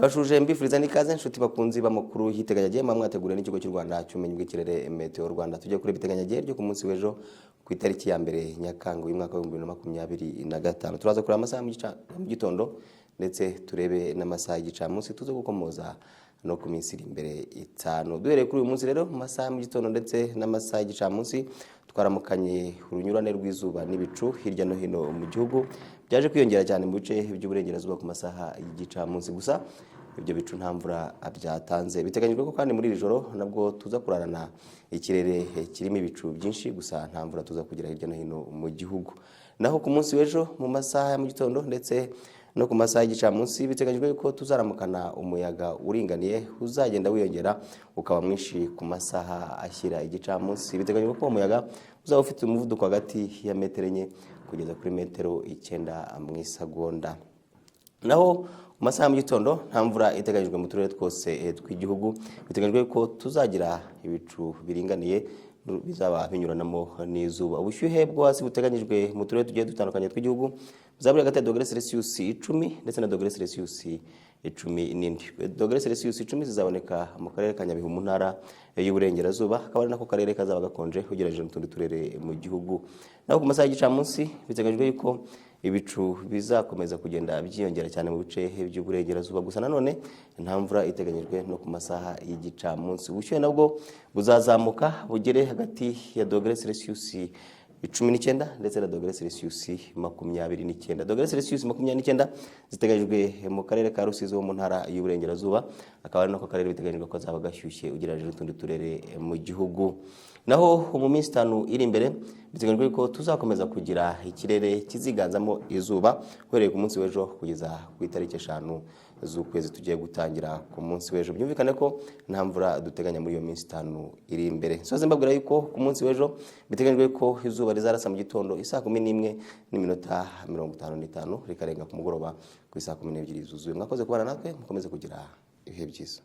Abashuje mbifuriza n'ikaze nshuti bakunzi b'amakuru y'iteganyagihe mwateguriwe n'ikigo cy'u Rwanda cy'ubumenyi bw'ikirere Meteo Rwanda. Tujye kuri biteganyagihe ryo ku munsi w'ejo ku itariki ya mbere Nyakanga uyu mwaka wa 2025. Turaza kureba amasaha mu gitondo ndetse turebe n'amasaha y'igicamunsi tuze gukomoza no ku minsi iri imbere itanu. Duhereye kuri uyu munsi rero mu masaha mu gitondo ndetse n'amasaha y'igicamunsi twaramukanye urunyurane rw'izuba n'ibicu hirya no hino mu gihugu byaje kwiyongera cyane mu bice by'uburengerazuba ku masaha y'igicamunsi. Gusa ibyo bicu nta mvura byatanze. Biteganyijwe ko kandi muri iri joro nabwo tuza kurarana ikirere kirimo ibicu byinshi, gusa nta mvura tuza kugira hirya no hino mu gihugu. Naho ku munsi w'ejo mu masaha ya mu gitondo ndetse no ku masaha y'igicamunsi biteganyijwe ko tuzaramukana umuyaga uringaniye uzagenda wiyongera ukaba mwinshi ku masaha ashyira igicamunsi. Biteganyijwe ko umuyaga uzaba ufite umuvuduko hagati ya metero 4 kugeza kuri metero 9 mu isegonda. Naho mu masaha mu gitondo nta mvura iteganyijwe mu turere twose tw'igihugu. Biteganyijwe ko tuzagira ibicu biringaniye bizaba binyuranamo n'izuba. Ubushyuhe bwo hasi buteganyijwe mu turere tugiye dutandukanye tw'igihugu buzabura hagati ya -10°C ndetse na -10°C. -10°C zizaboneka mu karere ka Nyabihu mu ntara y'uburengerazuba, akaba ari nako karere kazaba gakonje ugereranyije n'utundi turere mu gihugu. Naho ku masaha y'igicamunsi biteganyijwe yuko ibicu bizakomeza kugenda byiyongera cyane mu bice by'uburengerazuba, gusa nanone nta mvura iteganyijwe no ku masaha y'igicamunsi. Ubushyuhe nabwo buzazamuka bugere hagati ya -10°C 19 ndetse na -10°C 29. -10°C 29 ziteganyijwe mu karere ka Rusizi ho mu ntara y'uburengerazuba, akaba ari nako karere biteganyijwe ko azaba gashyushye ugereranyije n'utundi turere mu gihugu. Naho mu minsi 5 iri imbere biteganyijwe ko tuzakomeza kugira ikirere kiziganzamo izuba uhereye ku munsi w'ejo kugeza ku itariki 5 z'ukwezi tugiye gutangira ku munsi w'ejo. Byumvikane ko nta mvura duteganya muri iyo minsi 5 iri imbere. Soze mbabwira yuko ku munsi w'ejo biteganyijwe ko izuba rizarasa mu gitondo isaa 11:55 rikarenga ku mugoroba ku isaa 12 zuzuye. Mwakoze kubana natwe, mukomeze kugira ibihe byiza.